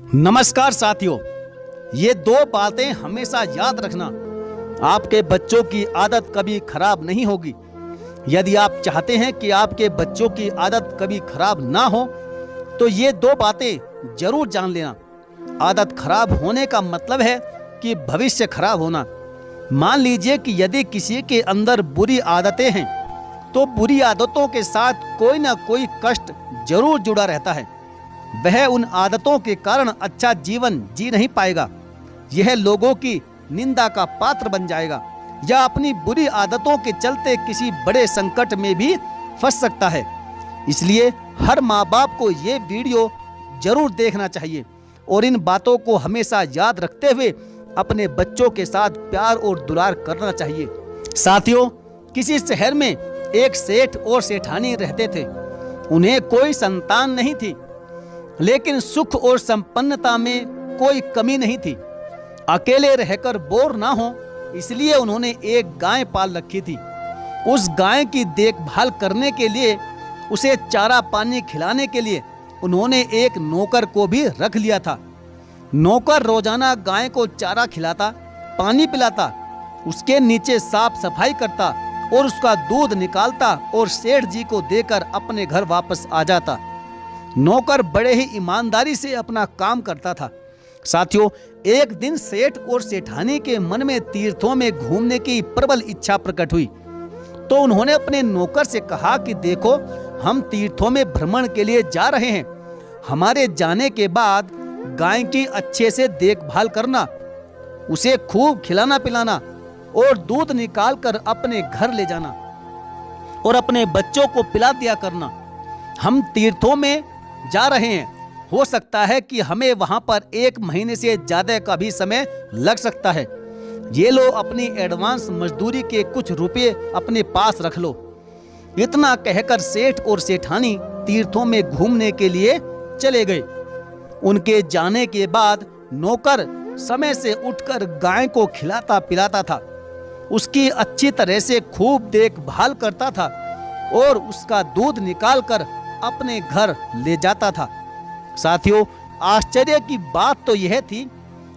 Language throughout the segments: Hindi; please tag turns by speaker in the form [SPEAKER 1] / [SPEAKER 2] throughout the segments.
[SPEAKER 1] नमस्कार साथियों, ये दो बातें हमेशा याद रखना। आपके बच्चों की आदत कभी खराब नहीं होगी। यदि आप चाहते हैं कि आपके बच्चों की आदत कभी खराब ना हो तो ये दो बातें जरूर जान लेना। आदत खराब होने का मतलब है कि भविष्य खराब होना। मान लीजिए कि यदि किसी के अंदर बुरी आदतें हैं तो बुरी आदतों के साथ कोई ना कोई कष्ट जरूर जुड़ा रहता है। वह उन आदतों के कारण अच्छा जीवन जी नहीं पाएगा। यह लोगों की निंदा का पात्र बन जाएगा या अपनी बुरी आदतों के चलते किसी बड़े संकट में भी फंस सकता है। इसलिए हर माँ बाप को ये वीडियो जरूर देखना चाहिए और इन बातों को हमेशा याद रखते हुए अपने बच्चों के साथ प्यार और दुलार करना चाहिए। साथियों, किसी शहर में एक सेठ और सेठानी रहते थे। उन्हें कोई संतान नहीं थी, लेकिन सुख और संपन्नता में कोई कमी नहीं थी। अकेले रहकर बोर ना हो इसलिए उन्होंने एक गाय पाल रखी थी। उस गाय की देखभाल करने के लिए, उसे चारा पानी खिलाने के लिए उन्होंने एक नौकर को भी रख लिया था। नौकर रोजाना गाय को चारा खिलाता, पानी पिलाता, उसके नीचे साफ सफाई करता और उसका दूध निकालता और सेठ जी को देकर अपने घर वापस आ जाता। नौकर बड़े ही ईमानदारी से अपना काम करता था। साथियों, एक दिन सेठ और सेठानी के मन में तीर्थों में घूमने की प्रबल इच्छा प्रकट हुई तो उन्होंने अपने नौकर से कहा कि देखो, हम तीर्थों में भ्रमण के लिए जा रहे हैं। हमारे जाने के बाद गाय की अच्छे से देखभाल करना, उसे खूब खिलाना पिलाना और दूध निकाल कर अपने घर ले जाना और अपने बच्चों को पिला दिया करना। हम तीर्थों में जा रहे हैं, हो सकता है कि हमें वहां पर 1 महीने से ज्यादा का भी समय लग सकता है। ये लो, अपनी एडवांस मजदूरी के कुछ रुपए अपने पास रख लो। इतना कहकर सेठ और सेठानी तीर्थों में घूमने के लिए चले गए। उनके जाने के बाद नौकर समय से उठकर गाय को खिलाता पिलाता था, उसकी अच्छी तरह से खूब देखभाल करता था और उसका दूध निकालकर अपने घर ले जाता था। साथियों, आश्चर्य की बात तो यह थी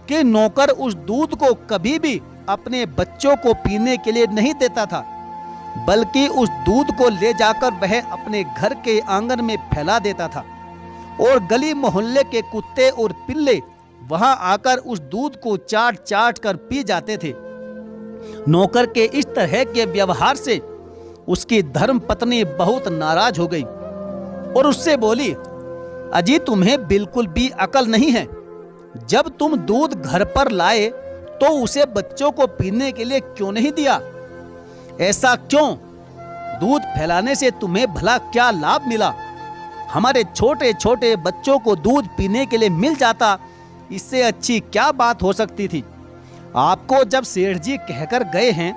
[SPEAKER 1] कि नौकर उस दूध को कभी भी अपने बच्चों को पीने के लिए नहीं देता था, बल्कि उस दूध को ले जाकर वह अपने घर के आंगन में फैला देता था और गली मोहल्ले के कुत्ते और पिल्ले वहां आकर उस दूध को चाट चाट कर पी जाते थे। नौकर के इस तरह के व्यवहार से उसकी धर्म पत्नी बहुत नाराज हो गई और उससे बोली, अजी तुम्हें बिल्कुल भी अकल नहीं है। जब तुम दूध घर पर लाए तो उसे बच्चों को पीने के लिए क्यों नहीं दिया? ऐसा क्यों? दूध फैलाने से तुम्हें भला क्या लाभ मिला? हमारे छोटे छोटे बच्चों को दूध पीने के लिए मिल जाता, इससे अच्छी क्या बात हो सकती थी? आपको जब सेठ जी कहकर गए हैं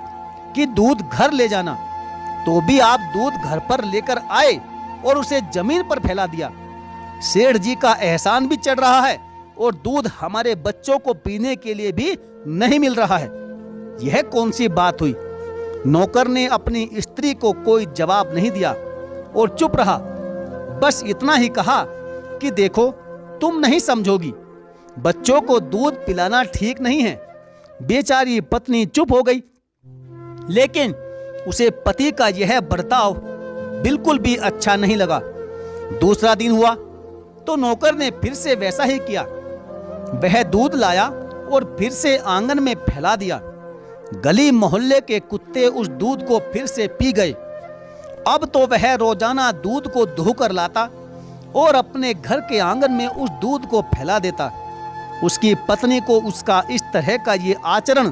[SPEAKER 1] कि दूध घर ले जाना, तो भी आप दूध घर पर लेकर आए और उसे जमीन पर फैला दिया। सेठ जी का एहसान भी चढ़ रहा है और दूध हमारे बच्चों को पीने के लिए भी नहीं मिल रहा है। यह कौन सी बात हुई? नौकर ने अपनी स्त्री को कोई जवाब नहीं दिया और चुप रहा। बस इतना ही कहा कि देखो, तुम नहीं समझोगी, बच्चों को दूध पिलाना ठीक नहीं है। बेचारी पत्नी चुप हो गई, लेकिन उसे पति का यह बर्ताव बिल्कुल भी अच्छा नहीं लगा। दूसरा दिन हुआ तो नौकर ने फिर से वैसा ही किया। वह दूध लाया और फिर से आंगन में फैला दिया। गली मोहल्ले के कुत्ते उस दूध को फिर से पी गए। अब तो वह रोजाना दूध को धोकर लाता और अपने घर के आंगन में उस दूध को फैला देता। उसकी पत्नी को उसका इस तरह का ये आचरण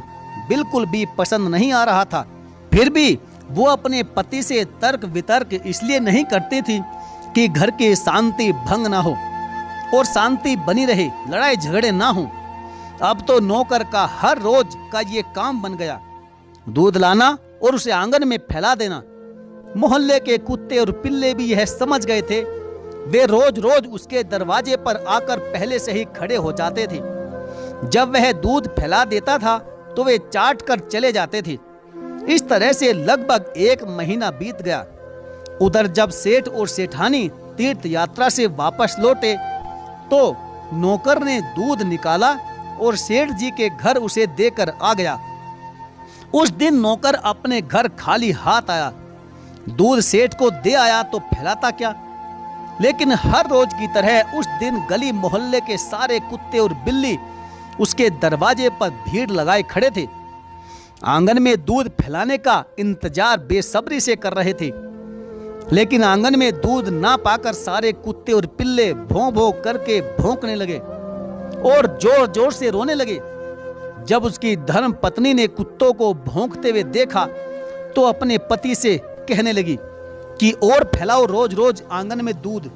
[SPEAKER 1] बिल्कुल भी पसंद नहीं आ रहा था। फिर भी वो अपने पति से तर्क वितर्क इसलिए नहीं करती थी कि घर की शांति भंग ना हो और शांति बनी रहे, लड़ाई झगड़े ना हो। अब तो नौकर का हर रोज का ये काम बन गया, दूध लाना और उसे आंगन में फैला देना। मोहल्ले के कुत्ते और पिल्ले भी यह समझ गए थे। वे रोज रोज उसके दरवाजे पर आकर पहले से ही खड़े हो जाते थे। जब वह दूध फैला देता था तो वे चाट कर चले जाते थे। इस तरह से लगभग 1 महीना बीत गया। उधर जब सेठ और सेठानी तीर्थ यात्रा से वापस लौटे तो नौकर ने दूध निकाला और सेठ जी के घर उसे देकर आ गया। उस दिन नौकर अपने घर खाली हाथ आया। दूध सेठ को दे आया तो फैलाता क्या, लेकिन हर रोज की तरह उस दिन गली मोहल्ले के सारे कुत्ते और बिल्ली उसके दरवाजे पर भीड़ लगाए खड़े थे। आंगन में दूध फैलाने का इंतजार बेसब्री से कर रहे थे, लेकिन आंगन में दूध ना पाकर सारे कुत्ते और पिल्ले भौं भौं करके भौंकने लगे और जोर जोर से रोने लगे। जब उसकी धर्म पत्नी ने कुत्तों को भौंकते हुए देखा तो अपने पति से कहने लगी कि और फैलाओ रोज रोज आंगन में दूध।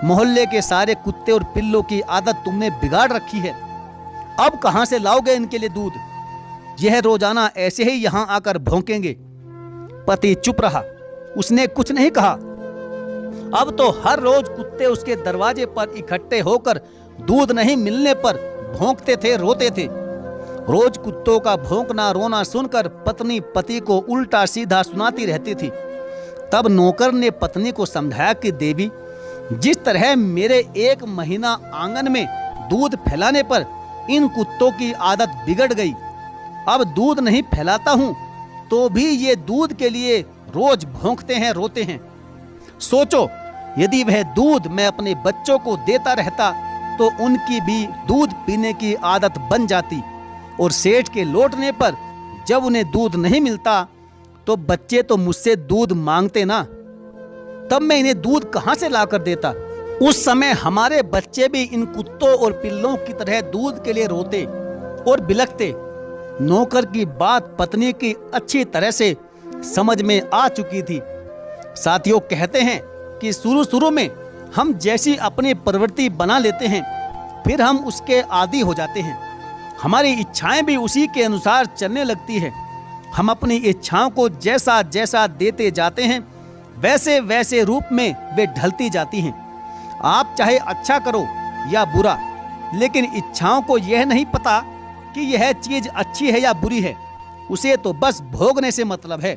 [SPEAKER 1] मोहल्ले के सारे कुत्ते और पिल्लों की आदत तुमने बिगाड़ रखी है, अब कहां से लाओगे इनके लिए दूध? यह रोजाना ऐसे ही यहां आकर भौंकेंगे। पति चुप रहा, उसने कुछ नहीं कहा। अब तो हर रोज कुत्ते उसके दरवाजे पर इकट्ठे होकर दूध नहीं मिलने पर भौंकते थे, रोते थे। रोज कुत्तों का भौंकना रोना सुनकर पत्नी पति को उल्टा सीधा सुनाती रहती थी। तब नौकर ने पत्नी को समझाया कि देवी, जिस तरह मेरे 1 महीना आंगन में दूध फैलाने पर इन कुत्तों की आदत बिगड़ गई, अब दूध नहीं फैलाता हूं तो भी ये दूध के लिए रोज भौंकते हैं, रोते हैं। सोचो, यदि वह दूध मैं अपने बच्चों को देता रहता तो उनकी भी दूध पीने की आदत बन जाती, और सेठ के लौटने पर जब उन्हें दूध नहीं मिलता तो बच्चे तो मुझसे दूध मांगते ना, तब मैं इन्हें दूध कहां से लाकर देता। उस समय हमारे बच्चे भी इन कुत्तों और पिल्लों की तरह दूध के लिए रोते और बिलखते। नौकर की बात पत्नी की अच्छी तरह से समझ में आ चुकी थी। साथियों, कहते हैं कि शुरू में हम जैसी अपनी प्रवृत्ति बना लेते हैं, फिर हम उसके आदी हो जाते हैं। हमारी इच्छाएं भी उसी के अनुसार चलने लगती है। हम अपनी इच्छाओं को जैसा जैसा देते जाते हैं, वैसे वैसे रूप में वे ढलती जाती हैं। आप चाहे अच्छा करो या बुरा, लेकिन इच्छाओं को यह नहीं पता कि यह चीज अच्छी है या बुरी है। उसे तो बस भोगने से मतलब है,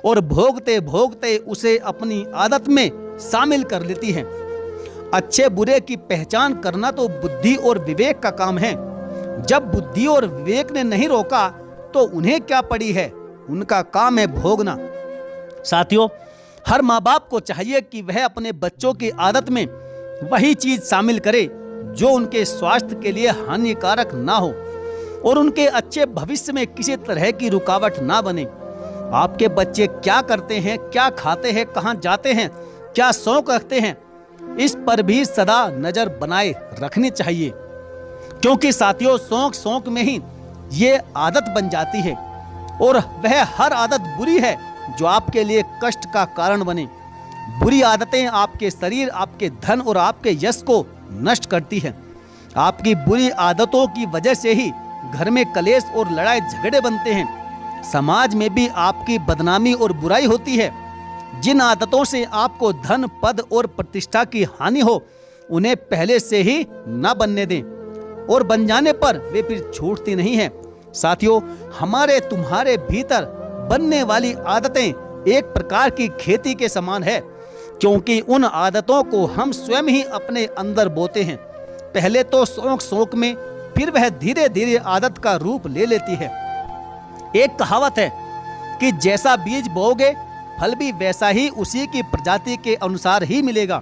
[SPEAKER 1] और भोगते भोगते उसे अपनी आदत में शामिल कर लेती है। अच्छे बुरे की पहचान करना तो बुद्धि और विवेक का काम है। जब बुद्धि और विवेक ने नहीं रोका तो उन्हें क्या पड़ी है, उनका काम है भोगना। साथियों, हर माँ बाप को चाहिए कि वह अपने बच्चों की आदत में वही चीज शामिल करे जो उनके स्वास्थ्य के लिए हानिकारक ना हो और उनके अच्छे भविष्य में किसी तरह की रुकावट ना बने। आपके बच्चे क्या करते हैं, क्या खाते हैं, कहां जाते हैं, क्या शौक रखते हैं, इस पर भी सदा नजर बनाए रखनी चाहिए, क्योंकि साथियों शौक में ही ये आदत बन जाती है, और वह हर आदत बुरी है जो आपके लिए कष्ट का कारण बने। बुरी आदतें आपके शरीर, आपके धन और आपके यश को नष्ट करती हैं। आपकी बुरी आदतों की वजह से ही घर में कलेश और लड़ाई झगड़े बनते हैं। समाज में भी आपकी बदनामी और बुराई होती है। जिन आदतों से आपको धन, पद और प्रतिष्ठा की हानि हो, उन्हें पहले से ही न बनने दें, और बन जाने पर वे फिर छूटती नहीं है। साथियों, हमारे तुम्हारे भीतर बनने वाली आदतें एक प्रकार की खेती के समान है, क्योंकि उन आदतों को हम स्वयं ही अपने अंदर बोते हैं। पहले तो शौक में, फिर वह धीरे धीरे आदत का रूप ले लेती है। एक कहावत है कि जैसा बीज बोओगे फल भी वैसा ही उसी की प्रजाति के अनुसार ही मिलेगा।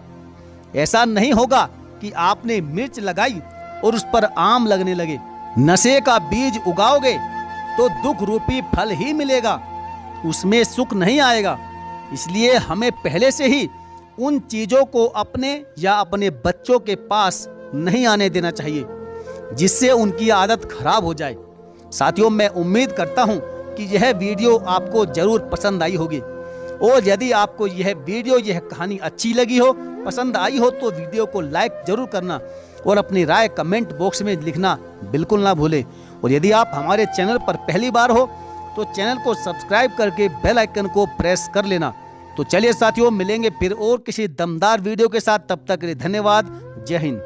[SPEAKER 1] ऐसा नहीं होगा कि आपने मिर्च लगाई और उस पर आम लगने लगे। नशे का बीज उगाओगे तो दुख रूपी फल ही मिलेगा, उसमें सुख नहीं आएगा। इसलिए हमें पहले से ही उन चीजों को अपने या अपने बच्चों के पास नहीं आने देना चाहिए जिससे उनकी आदत खराब हो जाए। साथियों, मैं उम्मीद करता हूं कि यह वीडियो आपको जरूर पसंद आई होगी, और यदि आपको यह वीडियो, यह कहानी अच्छी लगी हो, पसंद आई हो, तो वीडियो को लाइक जरूर करना और अपनी राय कमेंट बॉक्स में लिखना बिल्कुल ना भूलें। और यदि आप हमारे चैनल पर पहली बार हो तो चैनल को सब्सक्राइब करके बेल आइकन को प्रेस कर लेना। तो चलिए साथियों, मिलेंगे फिर और किसी दमदार वीडियो के साथ। तब तक के लिए धन्यवाद। जय हिंद।